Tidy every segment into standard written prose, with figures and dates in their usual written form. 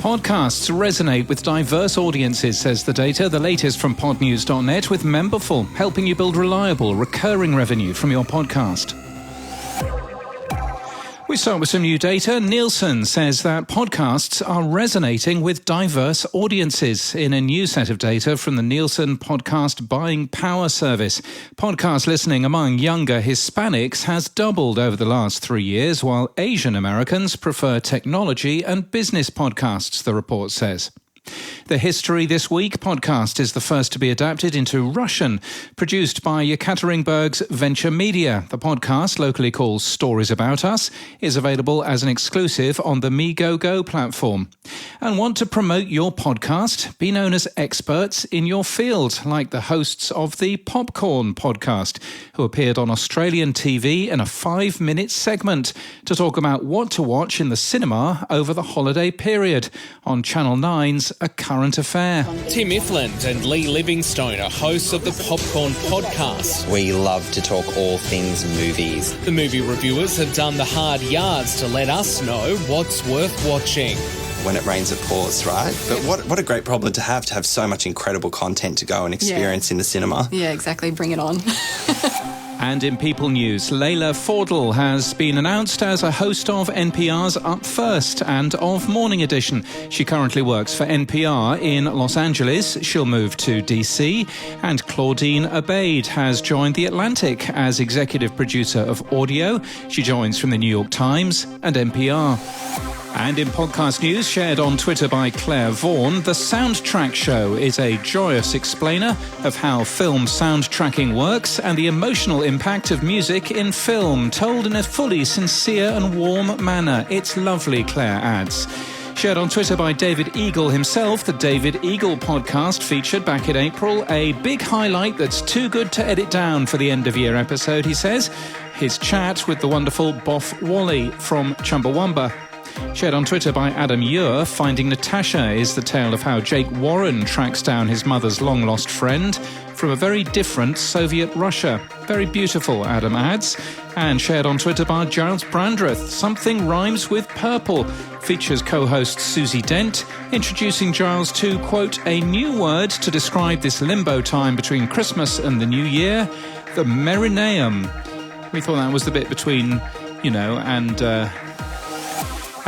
Podcasts resonate with diverse audiences, says the data. The latest from Podnews.net with Memberful, helping you build reliable, recurring revenue from your podcast. We start with some new data. Nielsen says that podcasts are resonating with diverse audiences. In a new set of data from the Nielsen Podcast Buying Power Service, podcast listening among younger Hispanics has doubled over the last 3 years, while Asian Americans prefer technology and business podcasts, the report says. The History This Week podcast is the first to be adapted into Russian, produced by Yekaterinburg's Venture Media. The podcast, locally called Stories About Us, is available as an exclusive on the MeGoGo platform. And want to promote your podcast? Be known as experts in your field, like the hosts of the Popcorn podcast, who appeared on Australian TV in a 5-minute segment to talk about what to watch in the cinema over the holiday period on Channel 9's A Current Affair. Tim Ifland and Lee Livingstone are hosts of the Popcorn podcast. We love to talk all things movies. The movie reviewers have done the hard yards to let us know what's worth watching. When it rains, it pours, right? But what a great problem to have so much incredible content to go and experience in the cinema. Yeah, exactly. Bring it on. And in People News, Layla Fordle has been announced as a host of NPR's Up First and of Morning Edition. She currently works for NPR in Los Angeles. She'll move to DC. And Claudine Abaid has joined The Atlantic as executive producer of audio. She joins from the New York Times and NPR. And in podcast news, shared on Twitter by Claire Vaughan, The Soundtrack Show is a joyous explainer of how film soundtracking works and the emotional impact of music in film, told in a fully sincere and warm manner. It's lovely, Claire adds. Shared on Twitter by David Eagle himself, the David Eagle podcast featured back in April a big highlight that's too good to edit down for the end-of-year episode, he says. His chat with the wonderful Boff Wally from Chumbawamba. Shared on Twitter by Adam Ure, Finding Natasha is the tale of how Jake Warren tracks down his mother's long-lost friend from a very different Soviet Russia. Very beautiful, Adam adds. And shared on Twitter by Giles Brandreth, Something Rhymes with Purple, features co-host Susie Dent, introducing Giles to, quote, a new word to describe this limbo time between Christmas and the New Year, the Merineum. We thought that was the bit between,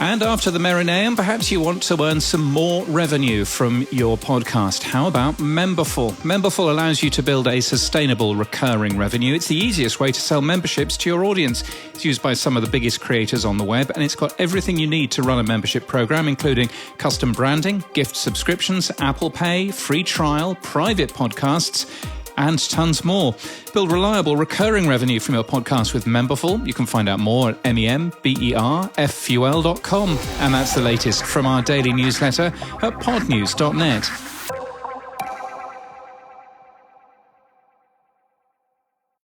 And after the Merineum, perhaps you want to earn some more revenue from your podcast. How about Memberful? Memberful allows you to build a sustainable recurring revenue. It's the easiest way to sell memberships to your audience. It's used by some of the biggest creators on the web, and it's got everything you need to run a membership program, including custom branding, gift subscriptions, Apple Pay, free trial, private podcasts, and tons more. Build reliable, recurring revenue from your podcast with Memberful. You can find out more at memberfuel.com. And that's the latest from our daily newsletter at podnews.net.